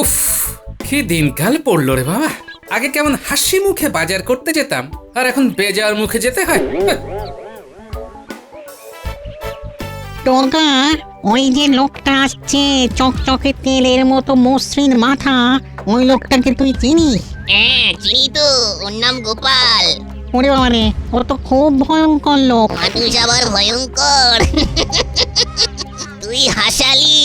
উফ, কি দিনকাল পড়লো রে বাবা। আগে কেমন হাসি মুখে বাজার করতে যেতাম, আর এখন বেজার মুখে যেতে হয়। টগা, ওই যে লোকটা আসছে চকচকে তেলের মতো মসৃণ মাথা, ওই লোকটাকে তুই চিনিস? হ্যাঁ চিনি তো, ওর নাম গোপাল। ওরে বাবা রে, ও তো খুব ভয়ঙ্কর লোক। মানুষ আবার ভয়ঙ্কর। তুই হাসালি।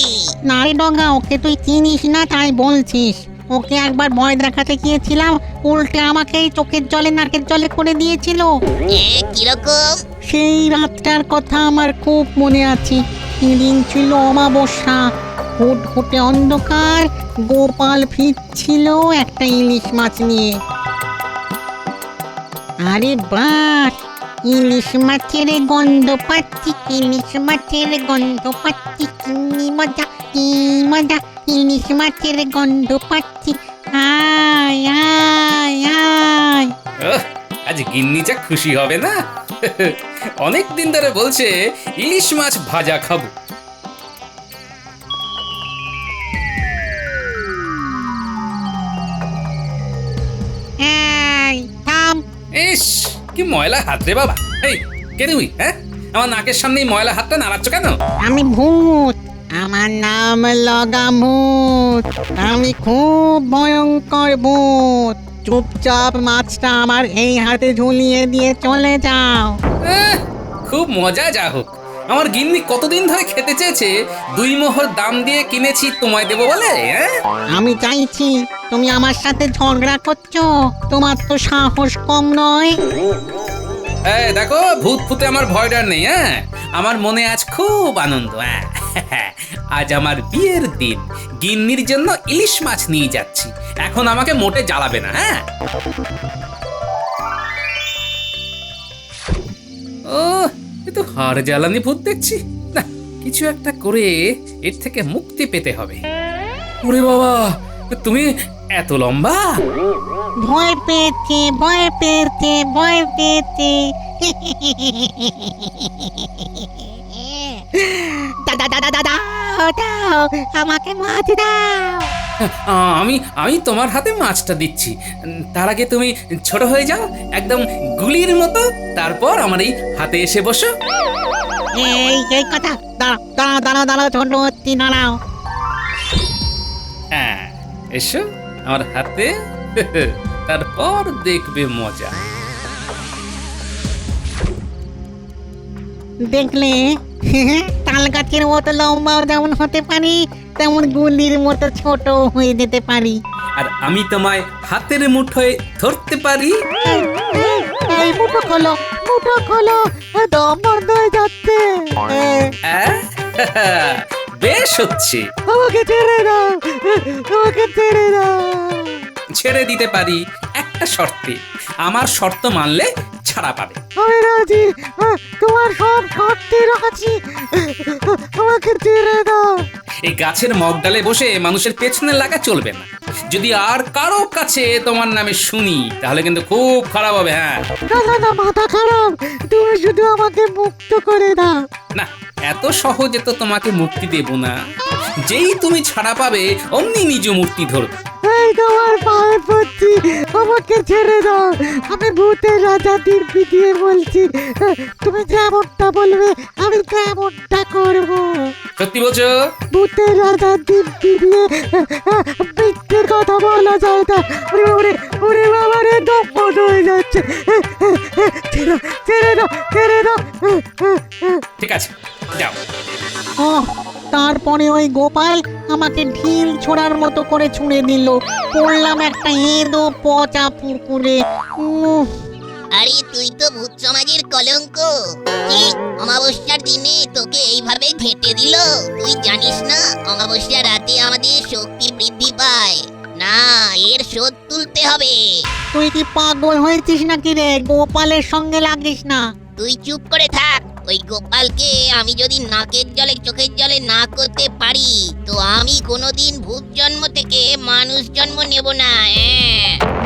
না রে ডগা, ওকে তুই চিনিস না তাই বলছিস। ওকে একবার ভয় দেখাতে গিয়েছিলাম, উল্টে আমাকে চোখের জলে নাকের জলে করে দিয়েছিল। কিরকম? সেই রাতটার কথা আমার খুব মনে আছে। সেদিন ছিল অমাবস্যা, ঘুটঘুটে অন্ধকার। গোপাল ফিরছিল একটা ইলিশ মাছ নিয়ে। আরে বাস, ইলিশ মাছের গন্ধ পাচ্ছি, ইলিশ মাছের গন্ধ পাচ্ছি, কি মজা কি মজা, ইলিশ মাছের গন্ধ পাচ্ছি। আয় আয় আয়। আজ গিন্নি যা খুশি হবে না। অনেক দিন ধরে বলছে ইলিশ মাছ ভাজা খাবো। এই থাম। ইস, কি ময়লা হাত রে বাবা। এই কে তুই? হ্যাঁ, আমার নাকের সামনে এই ময়লা হাতটা নাড়াচ্ছ কেন? আমি ভূত, আমার নাম লগামুত। আমি খুব ভয়ঙ্কর ভূত। চুপচাপ মাছটা আমার এই হাতে ঝুলিয়ে দিয়ে চলে যাও। খুব মজা। যা হোক, আমার গিন্নি কতদিন ধরে খেতে চেয়েছে, 2 মোহর দাম দিয়ে কিনেছি তোমায় দেবো বলে। আমি চাইছি, তুমি আমার সাথে ঝগড়া করছো? তোমার তো সাহস কম নয়। এই দেখো, ভূত ফুতে আমার ভয় ডর নেই। হ্যাঁ, আমার মনে আজ খুব আনন্দ। আজ আমার বিয়ের দিন, গিন্নির জন্য ইলিশ মাছ নিয়ে যাচ্ছি। এখন আমাকে মোটে জ্বালাবে না। হ্যাঁ, ও এ তো হাড় জ্বালানি ভূত দেখছি। না, কিছু একটা করে এর থেকে মুক্তি পেতে হবে। ওরে বাবা, তুমি এত লম্বা! ভয় পেয়েছে, ভয় পেয়েছে, ভয় পেয়েছে। দাদা দাদা দাদা, দাও আমাকে মাছ দাও। আমি তোমার হাতে মাছটা দিচ্ছি। তার আগে তুমি ছোট হয়ে যাও, একদম গুলির মতো। তারপর আমার এই হাতে এসে বসো। এই কথা। দাঁড়াও দাঁড়াও দাঁড়াও দাঁড়াও, ছোট হচ্ছি, দাঁড়াও। হ্যাঁ, এসো আমার হাতে। তারপর দেখবে মজা। দেখলে, তাল গাছের মতো লম্বাও যেমন হতে পারি, তেমন গুলির মতো ছোট হয়ে যেতে পারি। আর আমি তোমায় হাতের মুঠোয় ধরতে পারি। এই মুঠো খোলো, মুঠো খোলো, দম বন্ধ হয়ে যাচ্ছে। বেশ হচ্ছে। আমাকে ছেড়ে দাও, আমাকে ছেড়ে দাও। ছেড়ে দিতে পারি একটা শর্তে। আমার শর্ত মানলে ছাড়া পাবে। আমি রাজি, তোমার সব শর্তে রাজি। আমাকে ছেড়ে দাও। এই গাছের মগডালে বসে মানুষের পেছনে লাগা চলবে না। যদি আর কারো কাছে তোমার নামে শুনি, তাহলে কিন্তু খুব খারাপ হবে। হ্যাঁ, না, মাথা খারাপ। তুমি শুধু আমাকে মুক্ত করে দাও। না, এত সহজে তো তোমাকে মুক্তি দেব না। যেই তুমি ছাড়া পাবে, অমনি নিজ মূর্তি ধরবে। এই তোমার পায়ে পড়ছি, আমাকে ছেড়ে দাও। আমি ভূতের রাজা দিব্যি দিয়ে বলছি, তুমি যেমনটা বলবে আমি তেমনটা করব। সত্যি বলছো? ভূতের রাজা দিব্যি দিয়ে মিথ্যে কথা বলা যায় না। ওরে বাবা রে, দম বন্ধ হয়ে যাচ্ছে। ছেড়ে দাও, ছেড়ে দাও। ঠিক আছে, যাও। তারপরে ওই গোপাল আমাকে ঢিল ছোড়ার মতো করে ছুঁড়ে দিল। পড়লাম একটা এঁদো পচা পুকুরে। আরে তুই তো ভূত সমাজের কলঙ্ক। কি অমাবস্যার দিনে তোকে এইভাবে ঘেঁটে দিল? তুই জানিস না অমাবস্যার রাতে আমাদের শক্তি বৃদ্ধি পায়। না, এর শোধ তুলতে হবে। তুই কি পাগল হয়েছিস নাকি রে? গোপালের সঙ্গে লাগিস না। তুই চুপ করে থাক। ওই গোপালকে আমি যদি নাকের জলে চোখের জলে না করতে পারি, তো আমি কোনোদিন ভূত জন্ম থেকে মানুষ জন্ম নেব না।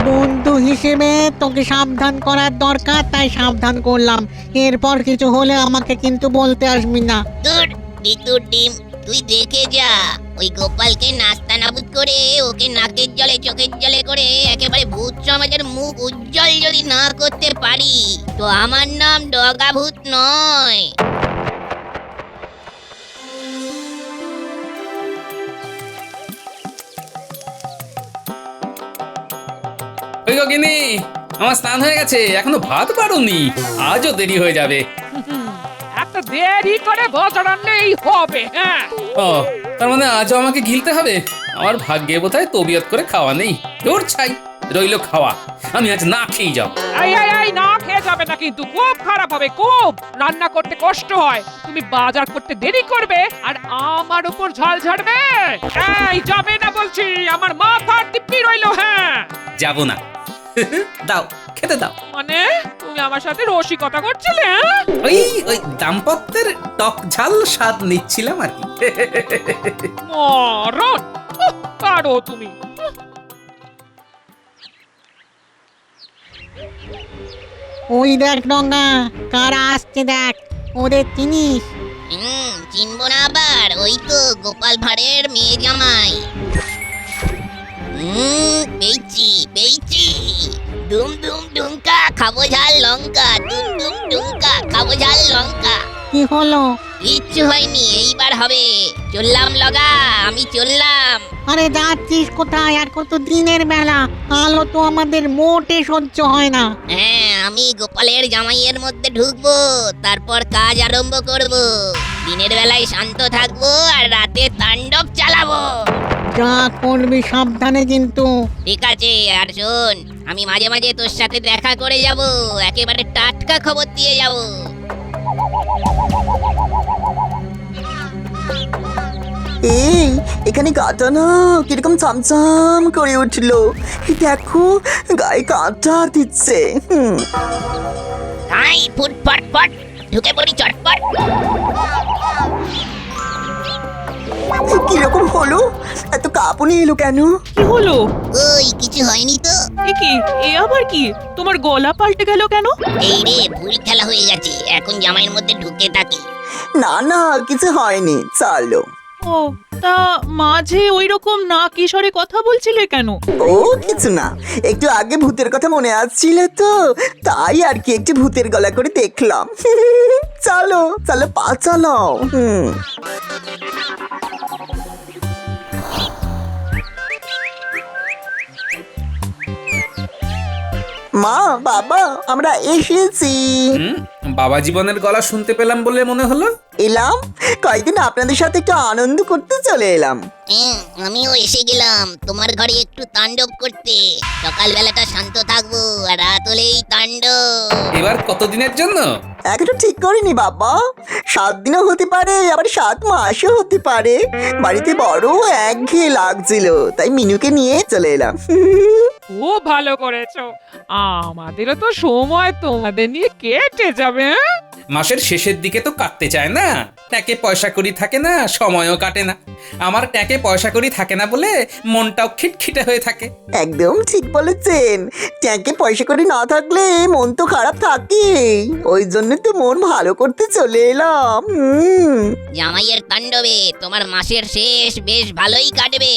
বন্ধু হিসেবে তোকে সাবধান করার দরকার, তাই সাবধান করলাম। এরপর কিছু হলে আমাকে কিন্তু বলতে আসবি না। দূর বিতুর ডিম, তুই তুই দেখে যা ওই গোপালকে নাস্তা নাবুদ করে ওকে নাকের জলে চোখের জলে করে একেবারে ভূত সমাজের মুখ উজ্জ্বল যদি না করতে পারি তো আমার নাম ডগা ভূত নয়। ওই গো গিন্নি, আমার স্নান হয়ে গেছে, এখনো ভাত বাড়ুনি, আজও দেরি হয়ে যাবে। একটা দেরি করে বছর আনলেই হবে। হ্যাঁ, ও, তার মানে আজও আমাকে গিলতে হবে? আমার ভাগ্যে বোধহয় তবিয়ত করে খাওয়া নেই। দূর ছাই, রইল খাওয়া, আমি আজ না খেয়ে যাব। এই না খেয়ে যাবে না, কিন্তু খুব খারাপ হবে। খুব রান্না করতে কষ্ট হয়, তুমি বাজার করতে দেরি করবে আর আমার উপর ঝাল ঝাড়বে। এই যাবে না বলছি, আমার মাথার দিব্যি রইলো। হ্যাঁ, যাব না। দাও, খেতে দাও। মানে তুমি আমার সাথে রসিকতা করছিলে? হ্যাঁ? ওই দাম্পত্যের টক ঝাল স্বাদ নিচ্ছিলাম আর কি। মরণ, পারো তুমি। ওই দেখ ডঙ্গা, কারা আসছে দেখ, ওদের চিনিস? চিনবো না আবার? ওই তো গোপাল ভাঁড়ের মেয়ে জামাই। পেয়েছি পেয়েছি। দুম দুম ডুমকা খাবো ঝাল লঙ্কা, দুম দুম ডুমকা খাবো ঝাল লঙ্কা। কি হলো? কিচ্ছু হয়নি, এইবার হবে। চললাম লগা, আমি চললাম। আরে যাচ্ছিস কোথায়? এখন তো দিনের বেলা, আলো তো আমাদের মোটে সহ্য হয় না। হ্যাঁ, আমি গোপালের জামাইয়ের মধ্যে ঢুকবো, তারপর কাজ আরম্ভ করব। দিনের বেলায় শান্ত থাকবো আর রাতে তাণ্ডব চালাবো। যা করবি সাবধানে কিন্তু। ঠিক আছে, আর শোন, আমি মাঝে মাঝে তোর সাথে দেখা করে যাব, একেবারে টাটকা খবর দিয়ে যাব। এই এখানে গাটা না কিরকম চামচাম করে উঠলো, দেখো গায়ে কাঁটা দিচ্ছে। তাই ফুট ফট ফট ঢুকে পড়ি চটপট। কিরকম হলো? এত কাঁপুনি এলো কেন? কি হলো? ওই কিছু হয়নি তো। এ কি? এ আবার কি? তোমার গলা পাল্টে গেল কেন? এই রে, ভুল খেলা হয়ে গেছে, এখন জামাইয়ের মধ্যে ঢুকে থাকি। না না, কিছু হয়নি, চলো। ও, তা মাঝে ওই রকম না কিশোরে কথা বলছিলে কেন? ও কিছু না, একটু আগে ভূতের কথা মনে আসছিল তো, তাই আর কি একটু ভূতের গলা করে দেখলাম। চলো চলো, পা চালাও। মা, বাবা, আমরা এসেছি। বাবা জীবনের গলা শুনতে পেলাম বলে মনে হলো। এলাম, কয়েকদিন আপনাদের সাথে একটু আনন্দ করতে চলে এলাম। আমিও এসে গেলাম তোমার ঘরে একটু তাণ্ডব করতে। সকালবেলাটা শান্ত থাকবো আর রাত হলেই তাণ্ডব। এবার কতদিনের জন্য? এখনো ঠিক করিনি বাবা, 7 দিনও হতে পারে, আবার 7 মাসও হতে পারে। বাড়িতে বড় একঘেয়ে লাগছিল, তাই মিনুকে নিয়ে চলে এলাম। খুব ভালো করেছো, আমাদেরও তো সময় তোমাদের নিয়ে কেটে যাবে। হ্যাঁ? মাসের শেষের দিকে তো কাটতে চায় না, ট্যাঁকে পয়সা করি থাকে না, সময়ও কাটে না। আমার ট্যাঁকে পয়সা করি থাকে না বলে মনটাও খিটখিটে হয়ে থাকে। একদম ঠিক বলেছেন, ট্যাঙ্কে পয়সা করে না থাকলে মন তো খারাপ থাকে, ওই জন্য তো মন ভালো করতে চলে এলাম। জামাইয়ের তাণ্ডবে তোমার মাসের শেষ বেশ ভালোই কাটবে।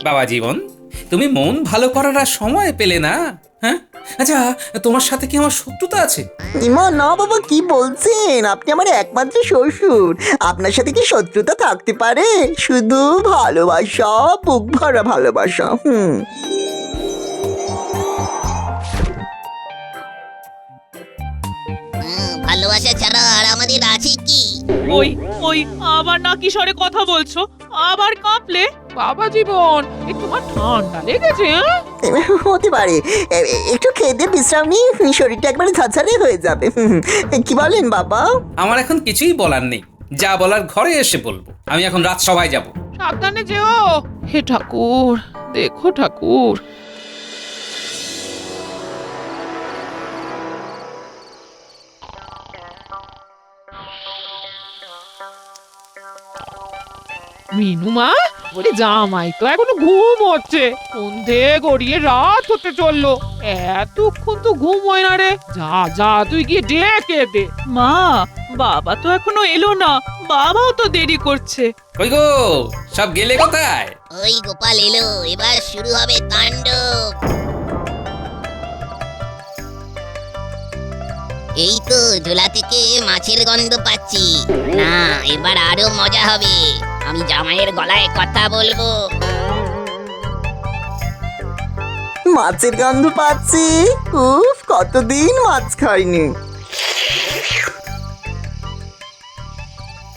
বাবা জীবন, তুমি মন ভালো করার আর সময় পেলে না? হ্যাঁ, আচ্ছা, তোমার সাথে কি আমার শত্রুতা আছে? ইমা না বাবা, কি বলছেন? আপনি আমার একমাত্র শ্বশুর, আপনার সাথে কি শত্রুতা থাকতে পারে? শুধু ভালোবাসা, বুক ভরা ভালোবাসা। ভালোবাসা ছাড়া আর আমাদের আছে কি? ওই ওই আবার না কিশোরে কথা বলছো, আবার কাঁপলে? বাবা জীবন, এ তোমার ঠান্ডা লেগেছে? হ্যাঁ? হতে পারে, একটু খেয়ে দিয়ে বিশ্রাম নিই, শরীরটা একবারে ঝাঝারে হয়ে যাবে। কি বলেন বাবা? আমার এখন কিছুই বলার নেই, যা বলার ঘরে এসে বলবো। আমি এখন রাত সভায় যাব। সাবধানে যেও। হে ঠাকুর, দেখো ঠাকুর। মিনুমা, বলি জামাই তো এখনো ঘুম হচ্ছে, সন্ধে গড়িয়ে রাত হতে চললো, এতক্ষণ তো ঘুম হয় না রে। যা যা, তুই গিয়ে ডেকে দে। মা, বাবা তো এখনো এলো না, বাবাও তো দেরি করছে। কই গো সব গেলে কোথায়? ওই গোপাল এলো, এবার শুরু হবে তাণ্ডব। এই তো ঝোলা থেকে মাছের গন্ধ পাচ্ছি। না, এবার আরো মজা হবে। আমি জামাইয়ের গলায় কথা বলবো। মাছের গন্ধ পাচ্ছি। উফ, কতদিন মাছ খাইনি।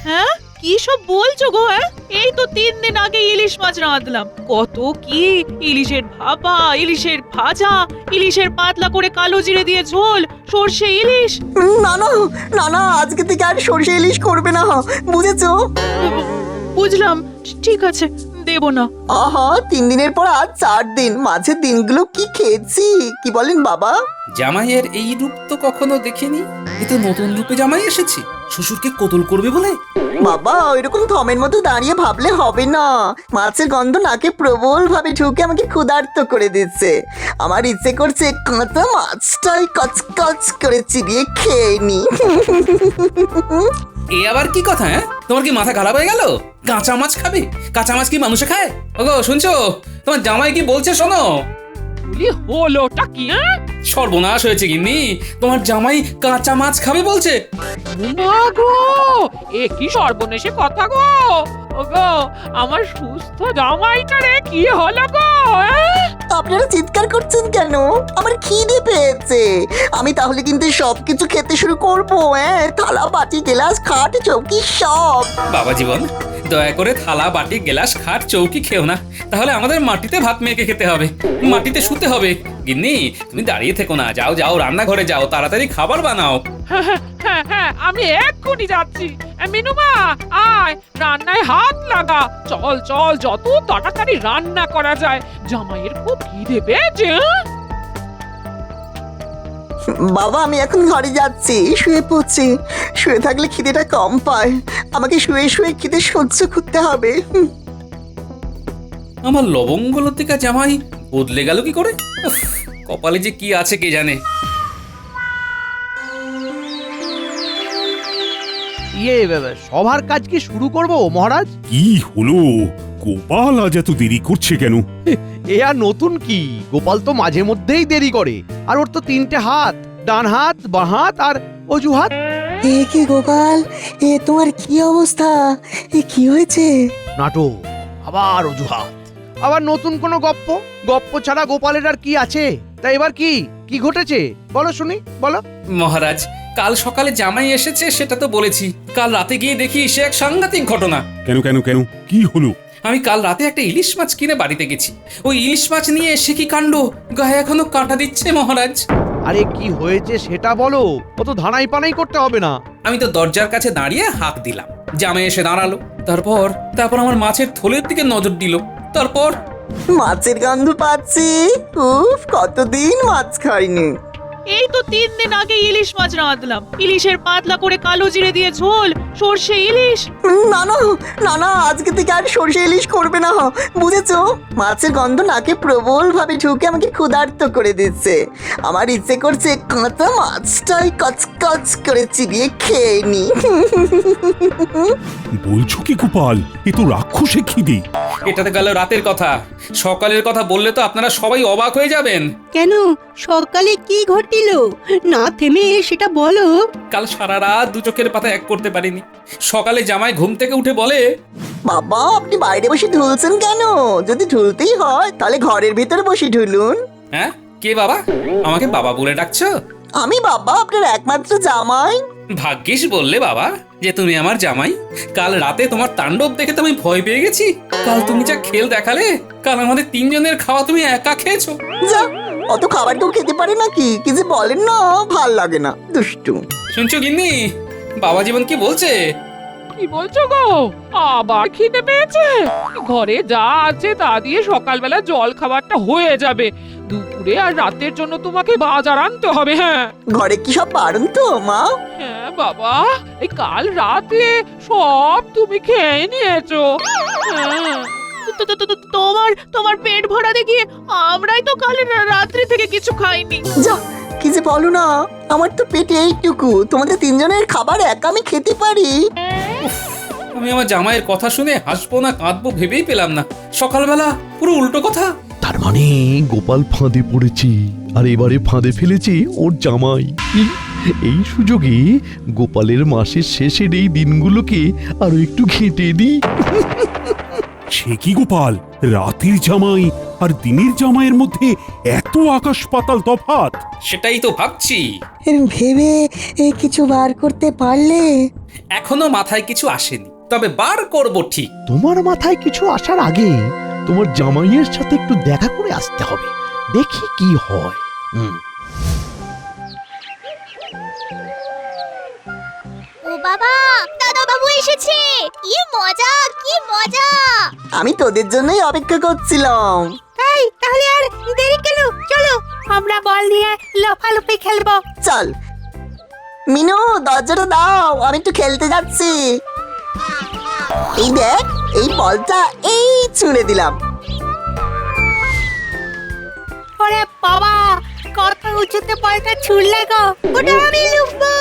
হ্যাঁ, কি সব বলছো গো? হ্যাঁ, এই তো 3 দিন আগে ইলিশ মাছ রাঁধলাম। কত কি ইলিশের ভাপা, ইলিশের ভাজা, ইলিশের পাতলা করে কালো জিরে দিয়ে ঝোল, সর্ষে ইলিশ। না না না না, আজকে থেকে আর সর্ষে ইলিশ করবে না, বুঝেছো? বুঝলাম, ঠিক আছে, দেব না। আহা, 3 দিনের পর আজ 4 দিন। মাঝের দিনগুলো কি খেয়েছি, কি বলেন বাবা? জামাইয়ের এই রূপ তো কখনো দেখিনি। এ তো নতুন রূপে জামাই এসেছে, শ্বশুরকে কতল করবে বলে। বাবা, ওইরকম থমের মতো দাঁড়িয়ে ভাবলে হবে না। মাছের গন্ধ নাকে প্রবল ভাবে ঢুকে আমাকে ক্ষুধার্ত করে দিচ্ছে। আমার ইচ্ছে করছে কাঁচা মাছটাই কচকচ করে চিবিয়ে খেয়ে নি। এ আবার কি কথা? হ্যাঁ, তোমার কি মাথা খারাপ হয়ে গেল? কাঁচা মাছ খাবে? কাঁচা মাছ কি মানুষে খায়? ওগো শুনছো, তোমার জামাই কি বলছে শোনো। বলি হলোটা কি? হ্যাঁ, সর্বনাশ হয়েছে গিন্নি, তোমার জামাই কাঁচা মাছ খাবে বলছে। মা গো, এ কি সর্বনেশে কথা গো। ওগো, আমার সুস্থ জামাইটারে কি হলো গো? হ্যাঁ? আপনারা চিৎকার করছেন কেন? আমার খিদে পেয়েছে। আমি তাহলে কিন্তু সবকিছু খেতে শুরু করবো। থালা বাটি গ্লাস খাট চৌকি সব। বাবা জীবন, দয়া করে থালা বাটি গ্লাস খাট চৌকি খেও না, তাহলে আমাদের মাটিতে ভাত মেখে খেতে হবে, মাটিতে শুতে হবে। গিন্নি তুমি দাঁড়িয়ে থেকো না, যাও যাও রান্নাঘরে যাও, তাড়াতাড়ি খাবার বানাও। হ্যাঁ, আমি এক্ষুনি যাচ্ছি। মিনুমা, আয় রান্নায় হাত লাগা। চল চল, যত তাড়াতাড়ি রান্না করা যায়। জামাইয়ের খুব খিদে পেয়েছে। হ্যাঁ? বাবা, আমি এখন ঘরে যাচ্ছি, শুয়ে পড়ছি। শুয়ে থাকলে খিদেটা কম পায়। আমাকে শুয়ে শুয়ে খিদে সহ্য করতে হবে। আমার লবঙ্গলতিকা জামাই বদলে গেল কি করে? উফ, কপালে যে কি আছে কে জানে। সবার কাজ কি শুরু করব মহারাজ? কি হলো? গোপাল আজ এত দেরি করছে কেন? এ আর নতুন কি, গোপাল তো মাঝে মধ্যেই দেরি করে। আর ওর তো 3টে হাত, ডান হাত, বাঁ হাত আর অজুহাত। এ কি গোপাল, এ তোমার কি অবস্থা? এ কি হয়েছে? নাটক, আবার অজুহাত, আবার নতুন কোনো গপ্প। গপ্প ছাড়া গোপালের আর কি আছে? তা এবার কি কি ঘটেছে বলো শুনি, বলো। মহারাজ, কাল সকালে জামাই এসেছে সেটা তো বলেছি। কাল রাতে গিয়ে দেখি সে এক সাংঘাতিক ঘটনা। কেন কেন কেন, কি হলো? আমি কাল রাতে একটা ইলিশ মাছ কিনে বাড়িতে গেছি। ওই ইলিশ মাছ নিয়ে এসে কি কাণ্ড, গায়ে এখনো কাঁটা দিচ্ছে মহারাজ। আরে কি হয়েছে সেটা বলো, অত ধানাই পানাই করতে হবে না। আমি তো দরজার কাছে দাঁড়িয়ে হাঁক দিলাম, জামাই এসে দাঁড়ালো। তারপর আমার মাছের থলের দিকে নজর দিল। তারপর মাছের গন্ধ পাচ্ছি। উফ, কতদিন মাছ খাইনি। এই তো 3 দিন আগে ইলিশ মাছ রাঁধলাম। ইলিশের পাতলা করে কালো জিরে দিয়ে ঝোল, সর্ষে ইলিশ। না না না না, আজকে থেকে আর সর্ষে ইলিশ করবে না, বুঝেছো? মাছের গন্ধ নাকে প্রবল ভাবে ঢুকে আমাকে ক্ষুধার্ত করে দিচ্ছে। আমার ইচ্ছে করছে কাঁচা মাছটাই কচকচ করে চিবিয়ে খেয়ে নি। বলছো কি গোপাল, এ তো রাক্ষসে খিদে। এটাতে গেল রাতের কথা, সকালের কথা বললে তো আপনারা সবাই অবাক হয়ে যাবেন। কেন, সকালে কি ঘটিল না থেমে সেটা বলো। কাল সারা রাত দু চোখের পাতা এক করতে পারিনি। সকালে জামাই ঘুম থেকে উঠে বলে, বাবা, আপনি বাইরে বসে ঢুলছেন কেন? যদি ঢুলতেই হয় তাহলে ঘরের ভিতরে বসে ঢুলুন। হ্যাঁ কে বাবা? আমাকে বাবা বলে ডাকছো? আমি বাবা, আপনার একমাত্র জামাই। ভাগ্যিস বললে বাবা যে তুমি আমার জামাই। কাল রাতে তোমার তাণ্ডব দেখে তো আমি ভয় পেয়ে গেছি। কাল তুমি যা খেল দেখালে, কাল আমাদের 3 জনের খাওয়া তুমি একা খেয়েছো। যা, অত খাবার কেউ খেতে পারে নাকি? কি যে বলেন না, ভাল লাগে না, দুষ্টু। শুনছো গিন্নি, বাবা জীবন কি বলছে? কি বলছো গো? আবার খিদে পেয়েছে? ঘরে যা আছে তা দিয়ে সকালবেলা জল খাবারটা হয়ে যাবে। দুপুরে আর রাতের জন্য তোমাকে বাজার আনতে হবে। হ্যাঁ ঘরে কি সব পারেন তো মা? হ্যাঁ বাবা, এই কাল রাতে সব তুমি খেয়ে নিয়েছো। হ্যাঁ। তোমার পেট ভরা দেখিয়ে আমরাই তো কাল রাত্রি থেকে কিছু খাইনি। যা, কি যে বলো না, আমার তো পেটে এইটুকু, তোমাদের 3 জনের খাবার একা আমি খেতে পারি? উফ, আমি আমার জামাইয়ের কথা শুনে হাসবো না কাঁদবো ভেবেই পেলাম না। সকালবেলা পুরো উল্টো কথা। তার মানে গোপাল ফাঁদে পড়েছে, আর এবারে ফাঁদে ফেলেছে ওর জামাই। এই সুযোগে গোপালের মাসের শেষের এই দিনগুলোকে আরো একটু ঘেঁটে দিই। সে কি গোপাল, রাতের জামাই আর দিনের জামাইয়ের মধ্যে এত আকাশ পাতাল তফাৎ? সেটাই তো ভাবছি। ভেবে কিছু বার করতে পারলে? এখনো মাথায় কিছু আসেনি, তবে বার করব ঠিক। তোমার মাথায় কিছু আসার আগে তোমার জামাইয়ের সাথে একটু দেখা করে আসতে হবে, দেখি কি হয়। ও বাবা, দাদা বাবু এসেছে, কি মজা কি মজা। আমি তোদের জন্যই অপেক্ষা করছিলাম। তাই তাহলে আর দেরি কেন, চলো আমরা বল নিয়ে লাফালাফি খেলবো। চল মিনু, দরজাটা দাও, আমি একটু খেলতে যাচ্ছি। এই দেখ, এই বলটা এই ছুঁড়ে দিলাম। ওরে বাবা, কত উঁচুতে বলটা ছুড়লে গো, ওটা আমি লুকবো।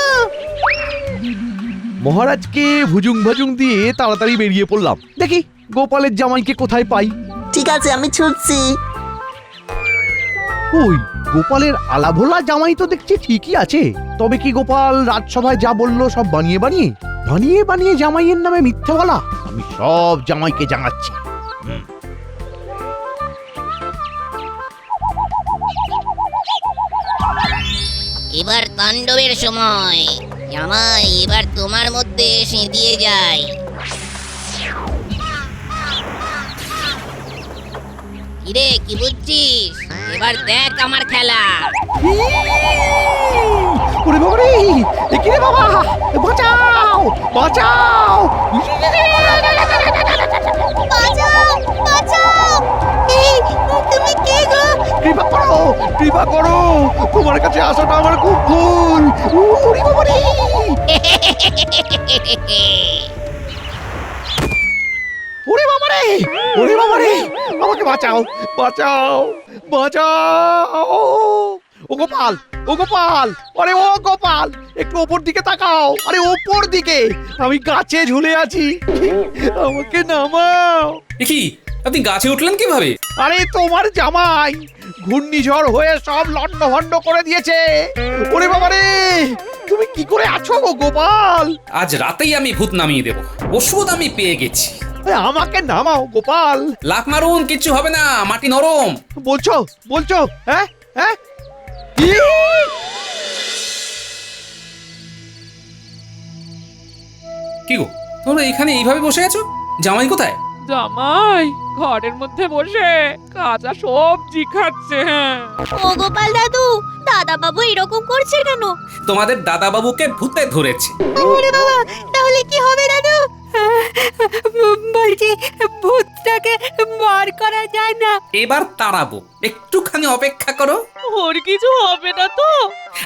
মহারাজকে ভুজুং ভাজুং দিয়ে তাড়াতাড়ি বেরিয়ে পড়লাম, দেখি গোপালের জামাইকে কোথায় পাই। ঠিক আছে, আমি ছুটছি। ওই গোপালের আলাভোলা জামাই তো দেখছি ঠিকই আছে, তবে কি গোপাল রাজসভায় যা বললো সব বানিয়ে বানিয়ে বানিয়ে বানিয়ে জামাইয়ের নামে মিথ্যে বলা? আমি সব জামাইকে জানাচ্ছি। এবার তাণ্ডবের সময়। জামাই, এবার তোমার মধ্যে সেঁধিয়ে যায়। কিরে, কি বুঝছিস? এবার দেখ আমার খেলা। ওরে বাবা রে, এ কি রে বাবা, বাঁচাও বাঁচাও! বাঁচাও বাঁচাও। এই তুমি কে গো? কৃপা করো, কৃপা করো, তোমার কাছে আসাটা আমার খুব ভুল। ওরে বাবা রে! ওরে বাবা রে, ওরে বাবা রে, আমাকে বাঁচাও বাঁচাও বাঁচাও! ও গোপাল, ও গোপাল, আরে ও গোপাল, একটু ওপর দিকে তাকাও। আরে ওপর দিকে, আমি গাছে ঝুলে আছি, আমাকে নামাও। এ কি, আপনি গাছে উঠলেন কিভাবে? আরে তোমার জামাই ঘূর্ণিঝড় হয়ে সব লন্ড ভন্ড করে দিয়েছে। ওরে বাবা রে, তুমি কি করে আছো গো গোপাল? আজ রাতেই আমি ভূত নামিয়ে দেব। ওষুধ আমি পেয়ে গেছি। আরে আমাকে নামাও গোপাল। লাফ মারুন, কিচ্ছু হবে না, মাটি নরম। বলছো বলছো? হ্যাঁ হ্যাঁ, কি গো, তোমরা এখানে এইভাবে বসে আছো? জামাই কোথায়? জামাই ঘরের মধ্যে বসে কাঁচা সবজি খাচ্ছে। ও গোপাল দাদু, দাদা বাবু এরকম করছে কেন? তোমাদের দাদা বাবুকে ভূতে ধরেছে। ওরে বাবা, তাহলে কি হবে দাদু? বলছি ভূতটাকে বার করা যায় না? এবার তাড়াবো, একটুখানি অপেক্ষা করো। ওর কিছু হবে না তো?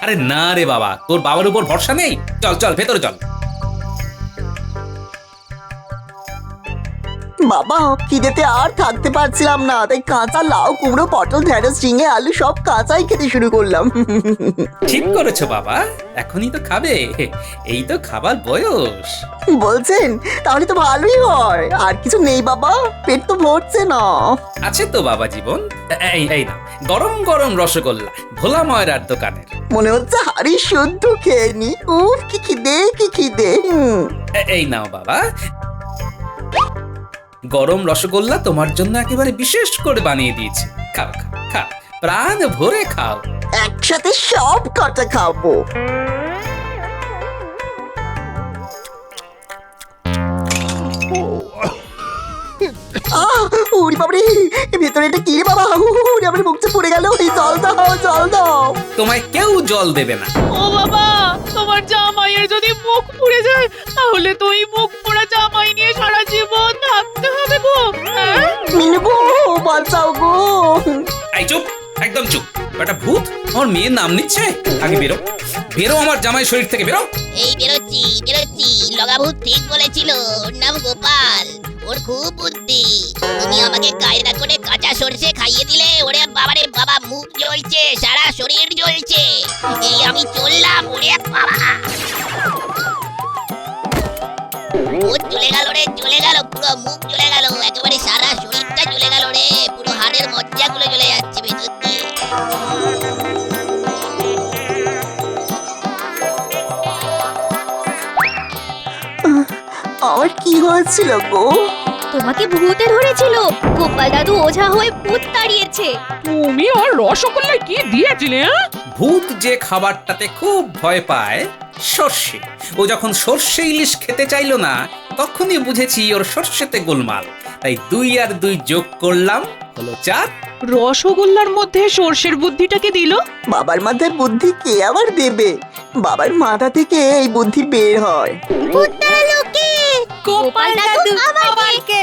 আরে না রে বাবা, তোর বাবার উপর ভরসা নেই। চল চল, ভেতরে চল। বাবা, খিদেতে আর থাকতে পারছিলাম না, তাই কাঁচা লাউ, কুমড়ো, পটল, ঢেঁড়স, ঝিঙে, আলু সব কাঁচাই খেতে শুরু করলাম। ঠিক করেছো বাবা, এখনই তো খাবে, এই তো খাবার বয়স। বলছেন? তাহলে তো ভালোই হয়। আর কিছু নেই বাবা, পেট তো ভরছে না। আছে তো বাবা জীবন, এই এই না, গরম গরম রসগোল্লা, ভোলা ময়রার দোকানের। মনে হচ্ছে হাড়ি শুদ্ধ খেয়ে নি। উফ, কি খিদে কি খিদে। এই নাও বাবা, গরম রসগোল্লা তোমার জন্য একেবারে বিশেষ করে বানিয়ে দিয়েছি। খাও খাও খাও, প্রাণ ভরে খাও। একসাথে সব কটা খাবো। উড়ি বাবরে, ভেতরে এটা কি রে বাবা? উড়ি আমার মুখটা পড়ে গেল। এই জল দাও, জল দাও। তোমায় কেউ জল দেবে না। ও বাবা, তোমার জামাইয়ের যদি মুখ পুড়ে যায়, তাহলে তো এই মুখ পোড়া জামাই নিয়ে সারা জীবন থাকতে হবে গো। হ্যাঁ? মিনু গো, বাঁচাও গো। এই চুপ, একদম চুপ। একটা ভূত আমার মেয়ের নাম নিচ্ছে। আগে বেরো, বেরো আমার জামাই শরীর থেকে, বেরো। এই বেরোচ্ছি বেরোচ্ছি। লগাভূত ঠিক বলেছিল, ওর নাম গোপাল, ওর খুব বুদ্ধি। তুমি আমাকে কায়দা করে কাঁচা সরষে খাইয়ে দিলে। ওরে বাবারে বাবা, মুখ জ্বলছে, সারা শরীর জ্বলছে। এই আমি চললাম। ওরে বাবা, ও চলে গেল রে পুরো মুখ জ্বলে গেল, একেবারে সারা শরীরটা জ্বলে গেল রে, পুরো হাড়ের মজ্জাগুলো জ্বলে যাচ্ছে ভেতর দিয়ে। আমার কি হয়েছিল গো? তোমাকে ভূতে ধরেছিল, গোপাল দাদু ওঝা হয়ে ভূত তাড়িয়েছে। তুমি ওর রসগোল্লায় কি দিয়েছিলে? হ্যাঁ? ভূত যে খাবারটাতে খুব ভয় পায়, সর্ষে, ও যখন সর্ষে ইলিশ খেতে চাইলো না, তখনই বুঝেছি ওর সর্ষেতে গোলমাল। তাই 2 আর 2 যোগ করলাম, হলো 4। রসগোল্লার মধ্যে সর্ষের বুদ্ধিটাকে দিল। বাবার মাথায় বুদ্ধি কে আবার দেবে? বাবার মাথা থেকে এই বুদ্ধি বের হয়। ভূত তাড়ালো কে? গোপাল দাদু আমাকে।